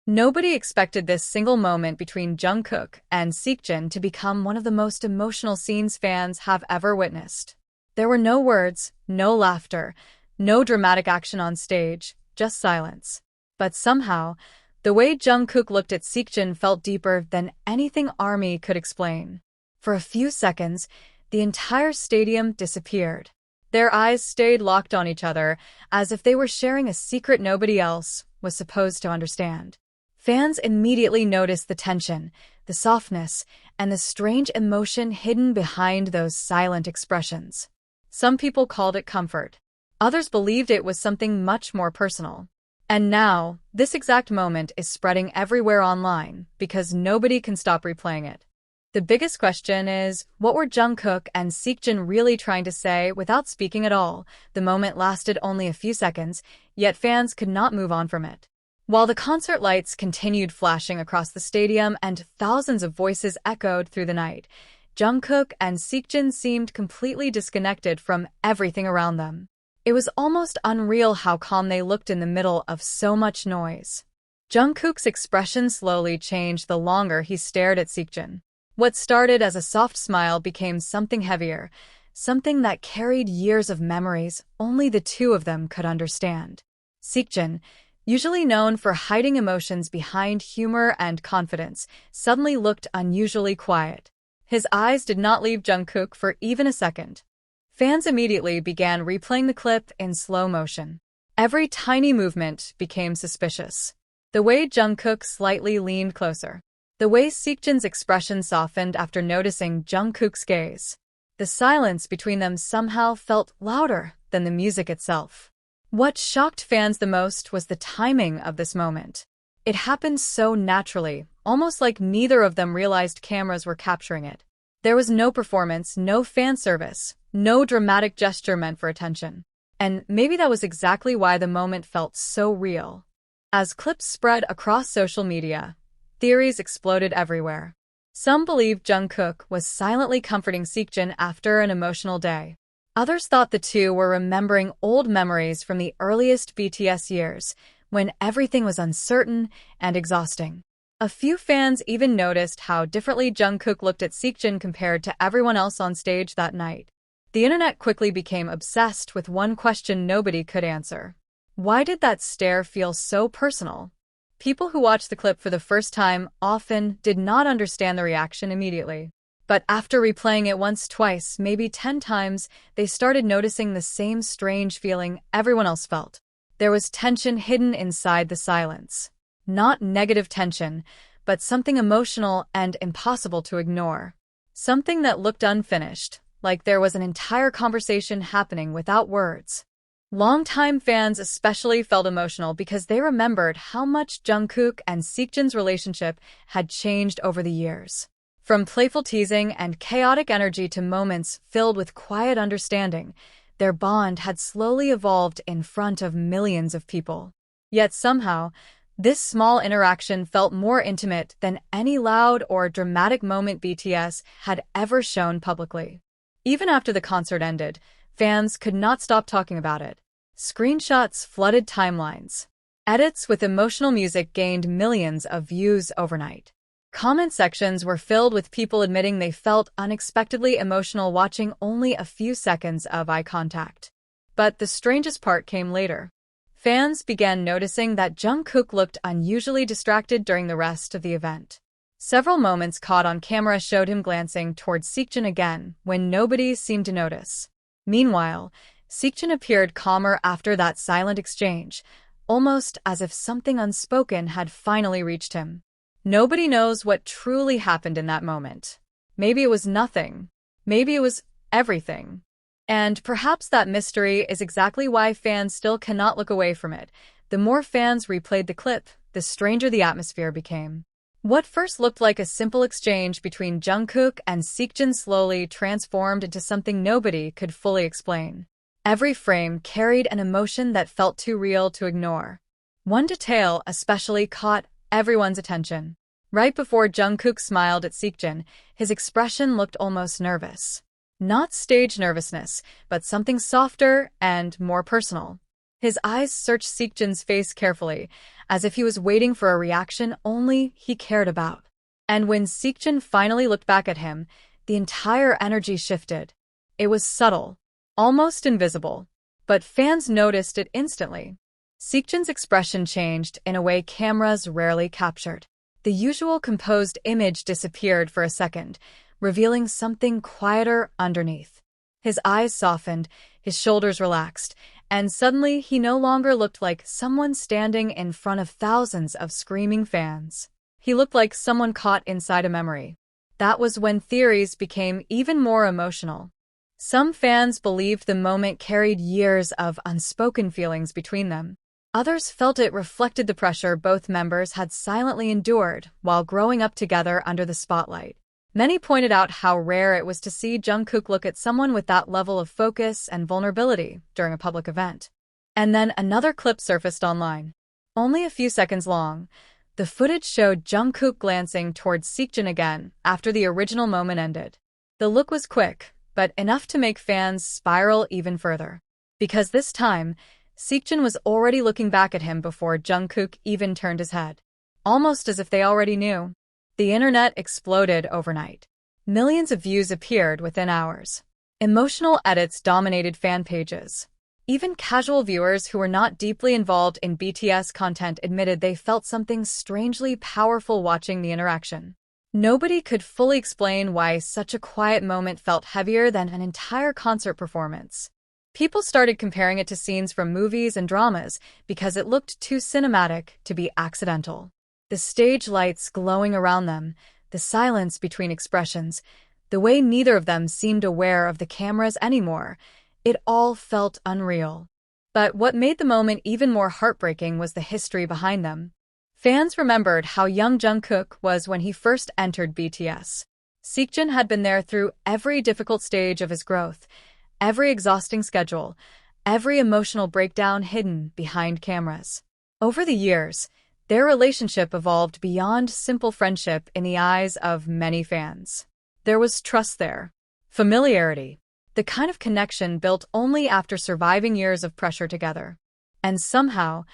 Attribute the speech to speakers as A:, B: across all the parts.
A: Nobody expected this single moment between Jungkook and Seokjin to become one of the most emotional scenes fans have ever witnessed. There were no words, no laughter, no dramatic action on stage, just silence. But somehow, the way Jungkook looked at Seokjin felt deeper than anything ARMY could explain. For a few seconds, the entire stadium disappeared. Their eyes stayed locked on each other, as if they were sharing a secret nobody else was supposed to understand. Fans immediately noticed the tension, the softness, and the strange emotion hidden behind those silent expressions. Some people called it comfort. Others believed it was something much more personal. And now, this exact moment is spreading everywhere online because nobody can stop replaying it. The biggest question is, what were Jungkook and Seokjin really trying to say without speaking at all? The moment lasted only a few seconds, yet fans could not move on from it. While the concert lights continued flashing across the stadium and thousands of voices echoed through the night, Jungkook and Seokjin seemed completely disconnected from everything around them. It was almost unreal how calm they looked in the middle of so much noise. Jungkook's expression slowly changed the longer he stared at Seokjin. What started as a soft smile became something heavier, something that carried years of memories only the two of them could understand. Seokjin, usually known for hiding emotions behind humor and confidence, suddenly looked unusually quiet. His eyes did not leave Jungkook for even a second. Fans immediately began replaying the clip in slow motion. Every tiny movement became suspicious. The way Jungkook slightly leaned closer. The way Seokjin's expression softened after noticing Jungkook's gaze. The silence between them somehow felt louder than the music itself. What shocked fans the most was the timing of this moment. It happened so naturally, almost like neither of them realized cameras were capturing it. There was no performance, no fan service, no dramatic gesture meant for attention. And maybe that was exactly why the moment felt so real. As clips spread across social media, theories exploded everywhere. Some believed Jungkook was silently comforting Seokjin after an emotional day. Others thought the two were remembering old memories from the earliest BTS years, when everything was uncertain and exhausting. A few fans even noticed how differently Jungkook looked at Seokjin compared to everyone else on stage that night. The internet quickly became obsessed with one question nobody could answer. Why did that stare feel so personal? People who watched the clip for the first time often did not understand the reaction immediately. But after replaying it once, twice, maybe 10 times, they started noticing the same strange feeling everyone else felt. There was tension hidden inside the silence. Not negative tension, but something emotional and impossible to ignore. Something that looked unfinished, like there was an entire conversation happening without words. Longtime fans especially felt emotional because they remembered how much Jungkook and Seokjin's relationship had changed over the years. From playful teasing and chaotic energy to moments filled with quiet understanding, their bond had slowly evolved in front of millions of people. Yet somehow, this small interaction felt more intimate than any loud or dramatic moment BTS had ever shown publicly. Even after the concert ended, fans could not stop talking about it. Screenshots flooded timelines. Edits with emotional music gained millions of views overnight. Comment sections were filled with people admitting they felt unexpectedly emotional watching only a few seconds of eye contact. But the strangest part came later. Fans began noticing that Jungkook looked unusually distracted during the rest of the event. Several moments caught on camera showed him glancing towards Seokjin again when nobody seemed to notice. Meanwhile, Seokjin appeared calmer after that silent exchange, almost as if something unspoken had finally reached him. Nobody knows what truly happened in that moment. Maybe it was nothing. Maybe it was everything. And perhaps that mystery is exactly why fans still cannot look away from it. The more fans replayed the clip, the stranger the atmosphere became. What first looked like a simple exchange between Jungkook and Seokjin slowly transformed into something nobody could fully explain. Every frame carried an emotion that felt too real to ignore. One detail especially caught everyone's attention. Right before Jungkook smiled at Seokjin, his expression looked almost nervous. Not stage nervousness, but something softer and more personal. His eyes searched Seokjin's face carefully, as if he was waiting for a reaction only he cared about. And when Seokjin finally looked back at him, the entire energy shifted. It was subtle, almost invisible, but fans noticed it instantly. Seokjin's expression changed in a way cameras rarely captured. The usual composed image disappeared for a second, revealing something quieter underneath. His eyes softened, his shoulders relaxed, and suddenly he no longer looked like someone standing in front of thousands of screaming fans. He looked like someone caught inside a memory. That was when theories became even more emotional. Some fans believed the moment carried years of unspoken feelings between them. Others felt it reflected the pressure both members had silently endured while growing up together under the spotlight. Many pointed out how rare it was to see Jungkook look at someone with that level of focus and vulnerability during a public event. And then another clip surfaced online. Only a few seconds long, the footage showed Jungkook glancing towards Seokjin again after the original moment ended. The look was quick, but enough to make fans spiral even further. Because this time, Seokjin was already looking back at him before Jungkook even turned his head. Almost as if they already knew. The internet exploded overnight. Millions of views appeared within hours. Emotional edits dominated fan pages. Even casual viewers who were not deeply involved in BTS content admitted they felt something strangely powerful watching the interaction. Nobody could fully explain why such a quiet moment felt heavier than an entire concert performance. People started comparing it to scenes from movies and dramas because it looked too cinematic to be accidental. The stage lights glowing around them, the silence between expressions, the way neither of them seemed aware of the cameras anymore, it all felt unreal. But what made the moment even more heartbreaking was the history behind them. Fans remembered how young Jungkook was when he first entered BTS. Seokjin had been there through every difficult stage of his growth, every exhausting schedule, every emotional breakdown hidden behind cameras. Over the years, their relationship evolved beyond simple friendship in the eyes of many fans. There was trust there, familiarity, the kind of connection built only after surviving years of pressure together. And somehow,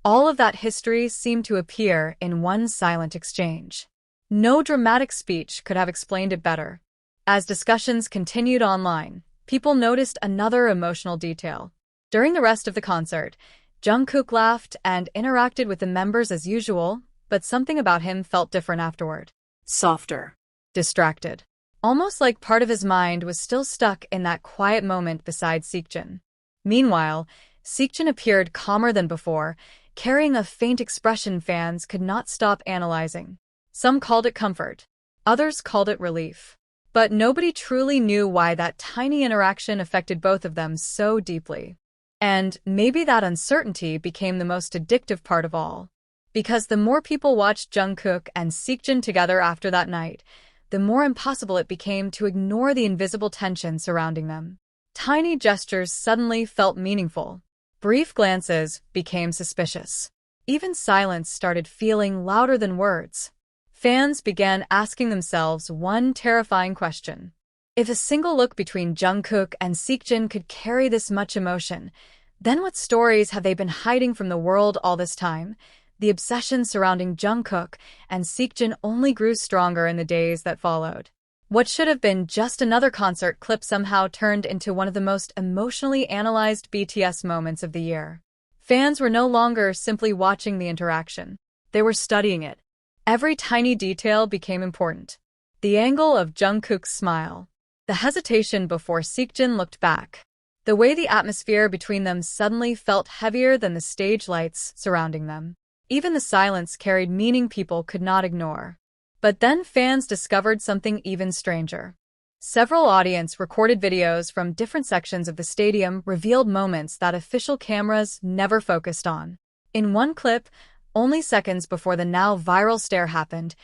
A: all of that history seemed to appear in one silent exchange. No dramatic speech could have explained it better. As discussions continued online, people noticed another emotional detail. During the rest of the concert, Jungkook laughed and interacted with the members as usual, but something about him felt different afterward. Softer. Distracted. Almost like part of his mind was still stuck in that quiet moment beside Seokjin. Meanwhile, Seokjin appeared calmer than before, carrying a faint expression fans could not stop analyzing. Some called it comfort. Others called it relief. But nobody truly knew why that tiny interaction affected both of them so deeply. And maybe that uncertainty became the most addictive part of all. Because the more people watched Jungkook and Seokjin together after that night, the more impossible it became to ignore the invisible tension surrounding them. Tiny gestures suddenly felt meaningful. Brief glances became suspicious. Even silence started feeling louder than words. Fans began asking themselves one terrifying question. If a single look between Jungkook and Seokjin could carry this much emotion, then what stories have they been hiding from the world all this time? The obsession surrounding Jungkook and Seokjin only grew stronger in the days that followed. What should have been just another concert clip somehow turned into one of the most emotionally analyzed BTS moments of the year. Fans were no longer simply watching the interaction. They were studying it. Every tiny detail became important. The angle of Jungkook's smile. The hesitation before Seokjin looked back. The way the atmosphere between them suddenly felt heavier than the stage lights surrounding them. Even the silence carried meaning people could not ignore. But then fans discovered something even stranger. Several audience-recorded videos from different sections of the stadium revealed moments that official cameras never focused on. In one clip, only seconds before the now viral stare happened,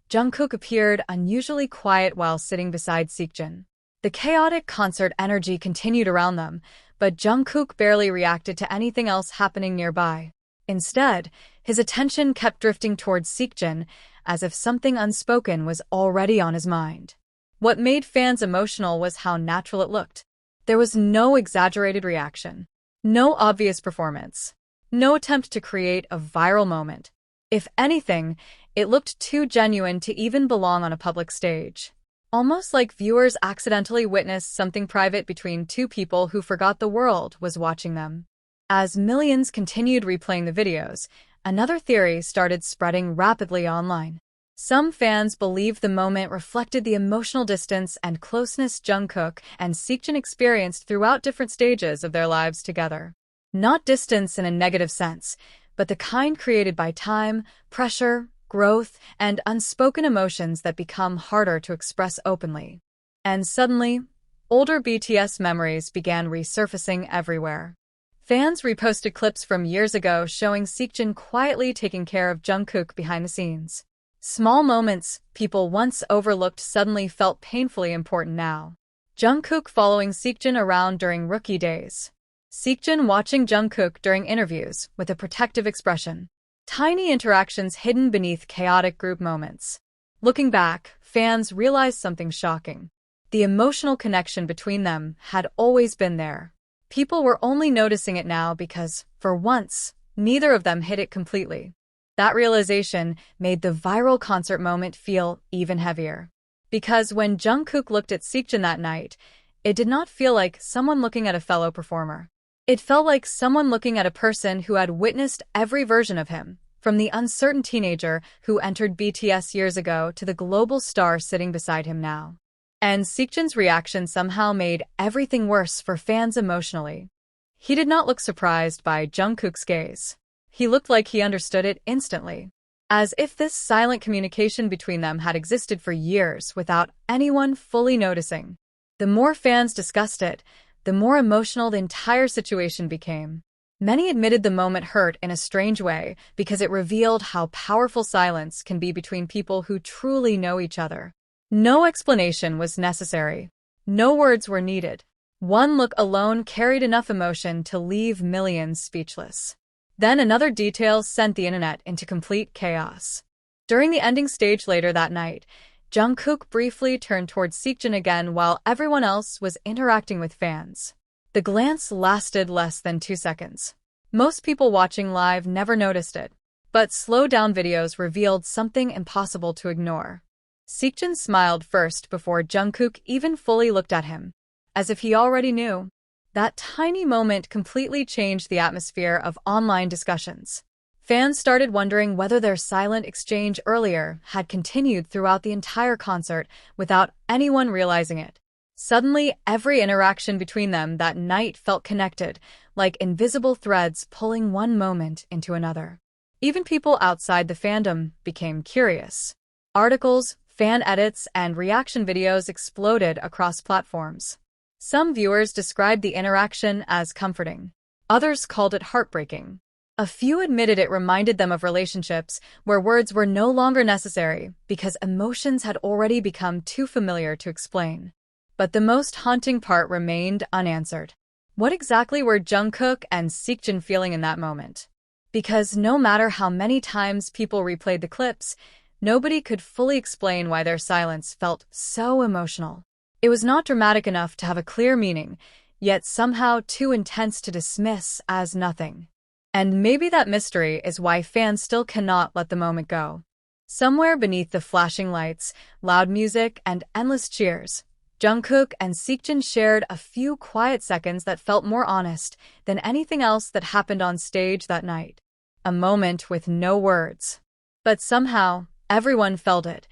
A: Jungkook appeared unusually quiet while sitting beside Seokjin. The chaotic concert energy continued around them, but Jungkook barely reacted to anything else happening nearby. Instead, his attention kept drifting towards Seokjin, as if something unspoken was already on his mind. What made fans emotional was how natural it looked. There was no exaggerated reaction. No obvious performance. No attempt to create a viral moment. If anything, it looked too genuine to even belong on a public stage. Almost like viewers accidentally witnessed something private between two people who forgot the world was watching them. As millions continued replaying the videos, another theory started spreading rapidly online. Some fans believed the moment reflected the emotional distance and closeness Jungkook and Seokjin experienced throughout different stages of their lives together. Not distance in a negative sense, but the kind created by time, pressure, growth, and unspoken emotions that become harder to express openly. And suddenly, older BTS memories began resurfacing everywhere. Fans reposted clips from years ago showing Seokjin quietly taking care of Jungkook behind the scenes. Small moments people once overlooked suddenly felt painfully important now. Jungkook following Seokjin around during rookie days. Seokjin watching Jungkook during interviews with a protective expression. Tiny interactions hidden beneath chaotic group moments. Looking back, fans realized something shocking. The emotional connection between them had always been there. People were only noticing it now because, for once, neither of them hid it completely. That realization made the viral concert moment feel even heavier. Because when Jungkook looked at Seokjin that night, it did not feel like someone looking at a fellow performer. It felt like someone looking at a person who had witnessed every version of him, from the uncertain teenager who entered BTS years ago to the global star sitting beside him now. And Seokjin's reaction somehow made everything worse for fans emotionally. He did not look surprised by Jungkook's gaze. He looked like he understood it instantly, as if this silent communication between them had existed for years without anyone fully noticing. The more fans discussed it, the more emotional the entire situation became. Many admitted the moment hurt in a strange way because it revealed how powerful silence can be between people who truly know each other. No explanation was necessary. No words were needed. One look alone carried enough emotion to leave millions speechless. Then another detail sent the internet into complete chaos. During the ending stage later that night, Jungkook briefly turned towards Seokjin again while everyone else was interacting with fans. The glance lasted less than 2 seconds. Most people watching live never noticed it, but slowed-down videos revealed something impossible to ignore. Seokjin smiled first before Jungkook even fully looked at him, as if he already knew. That tiny moment completely changed the atmosphere of online discussions. Fans started wondering whether their silent exchange earlier had continued throughout the entire concert without anyone realizing it. Suddenly, every interaction between them that night felt connected, like invisible threads pulling one moment into another. Even people outside the fandom became curious. Articles, fan edits, and reaction videos exploded across platforms. Some viewers described the interaction as comforting. Others called it heartbreaking. A few admitted it reminded them of relationships where words were no longer necessary because emotions had already become too familiar to explain. But the most haunting part remained unanswered. What exactly were Jungkook and Seokjin feeling in that moment? Because no matter how many times people replayed the clips, nobody could fully explain why their silence felt so emotional. It was not dramatic enough to have a clear meaning, yet somehow too intense to dismiss as nothing. And maybe that mystery is why fans still cannot let the moment go. Somewhere beneath the flashing lights, loud music, and endless cheers, Jungkook and Seokjin shared a few quiet seconds that felt more honest than anything else that happened on stage that night. A moment with no words. But somehow, everyone felt it.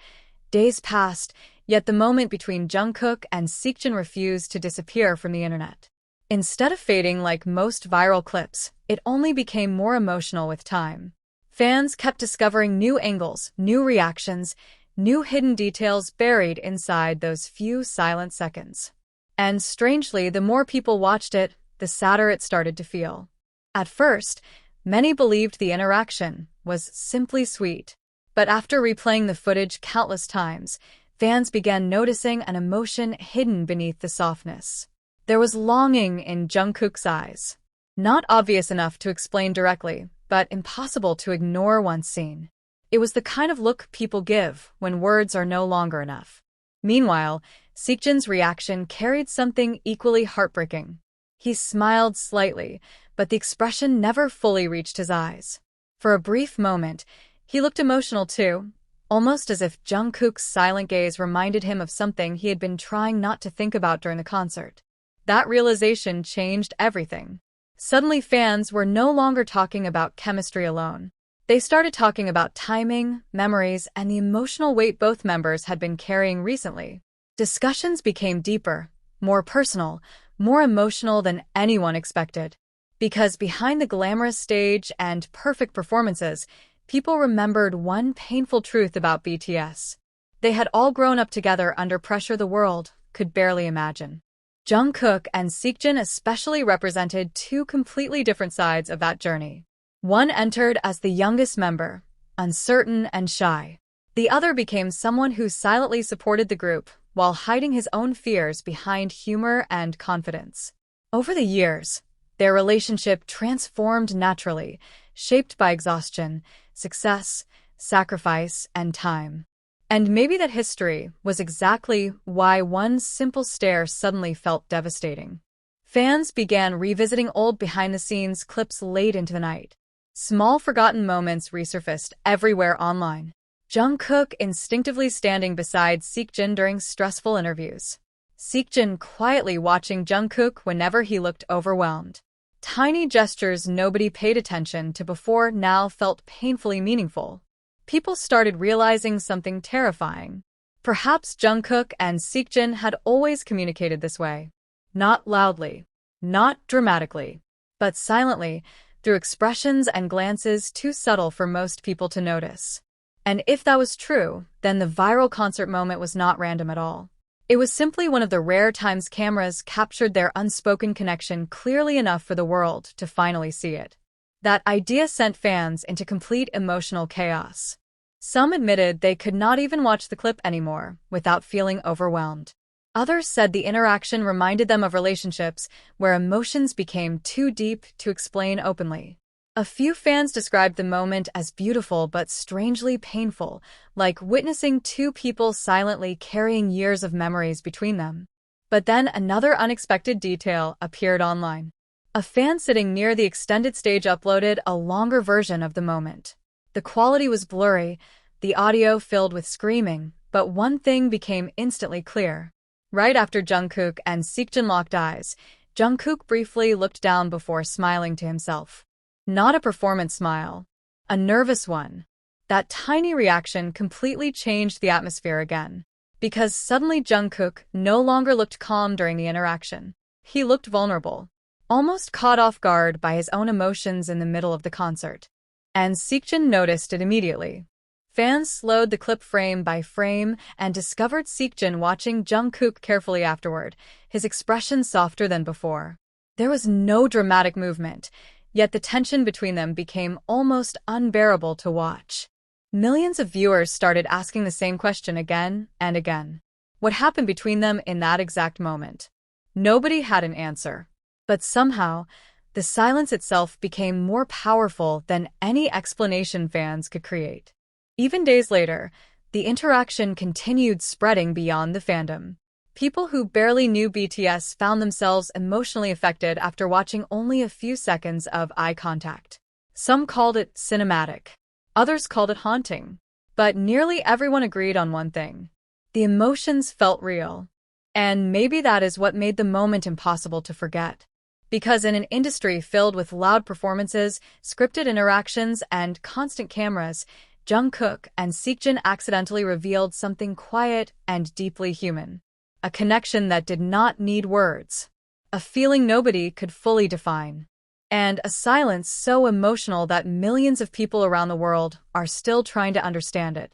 A: Days passed, yet the moment between Jungkook and Seokjin refused to disappear from the internet. Instead of fading like most viral clips, it only became more emotional with time. Fans kept discovering new angles, new reactions, new hidden details buried inside those few silent seconds. And strangely, the more people watched it, the sadder it started to feel. At first, many believed the interaction was simply sweet. But after replaying the footage countless times, fans began noticing an emotion hidden beneath the softness. There was longing in Jungkook's eyes. Not obvious enough to explain directly, but impossible to ignore once seen. It was the kind of look people give when words are no longer enough. Meanwhile, Seokjin's reaction carried something equally heartbreaking. He smiled slightly, but the expression never fully reached his eyes. For a brief moment, he looked emotional too, almost as if Jungkook's silent gaze reminded him of something he had been trying not to think about during the concert. That realization changed everything. Suddenly, fans were no longer talking about chemistry alone. They started talking about timing, memories, and the emotional weight both members had been carrying recently. Discussions became deeper, more personal, more emotional than anyone expected. Because behind the glamorous stage and perfect performances, people remembered one painful truth about BTS. They had all grown up together under pressure the world could barely imagine. Jungkook and Seokjin especially represented two completely different sides of that journey. One entered as the youngest member, uncertain and shy. The other became someone who silently supported the group while hiding his own fears behind humor and confidence. Over the years, their relationship transformed naturally, shaped by exhaustion, success, sacrifice, and time. And maybe that history was exactly why one simple stare suddenly felt devastating. Fans began revisiting old behind-the-scenes clips late into the night. Small forgotten moments resurfaced everywhere online. Jungkook instinctively standing beside Seokjin during stressful interviews. Seokjin quietly watching Jungkook whenever he looked overwhelmed. Tiny gestures nobody paid attention to before now felt painfully meaningful. People started realizing something terrifying. Perhaps Jungkook and Seokjin had always communicated this way. Not loudly, not dramatically, but silently, through expressions and glances too subtle for most people to notice. And if that was true, then the viral concert moment was not random at all. It was simply one of the rare times cameras captured their unspoken connection clearly enough for the world to finally see it. That idea sent fans into complete emotional chaos. Some admitted they could not even watch the clip anymore without feeling overwhelmed. Others said the interaction reminded them of relationships where emotions became too deep to explain openly. A few fans described the moment as beautiful but strangely painful, like witnessing two people silently carrying years of memories between them. But then another unexpected detail appeared online. A fan sitting near the extended stage uploaded a longer version of the moment. The quality was blurry, the audio filled with screaming, but one thing became instantly clear. Right after Jungkook and Seokjin locked eyes, Jungkook briefly looked down before smiling to himself. Not a performance smile, a nervous one. That tiny reaction completely changed the atmosphere again. Because suddenly Jungkook no longer looked calm during the interaction. He looked vulnerable, almost caught off guard by his own emotions in the middle of the concert. And Seokjin noticed it immediately. Fans slowed the clip frame by frame and discovered Seokjin watching Jungkook carefully afterward, his expression softer than before. There was no dramatic movement, yet the tension between them became almost unbearable to watch. Millions of viewers started asking the same question again and again. What happened between them in that exact moment? Nobody had an answer. But somehow, the silence itself became more powerful than any explanation fans could create. Even days later, the interaction continued spreading beyond the fandom. People who barely knew BTS found themselves emotionally affected after watching only a few seconds of eye contact. Some called it cinematic. Others called it haunting. But nearly everyone agreed on one thing. The emotions felt real. And maybe that is what made the moment impossible to forget. Because in an industry filled with loud performances, scripted interactions, and constant cameras, Jungkook and Seokjin accidentally revealed something quiet and deeply human. A connection that did not need words. A feeling nobody could fully define. And a silence so emotional that millions of people around the world are still trying to understand it.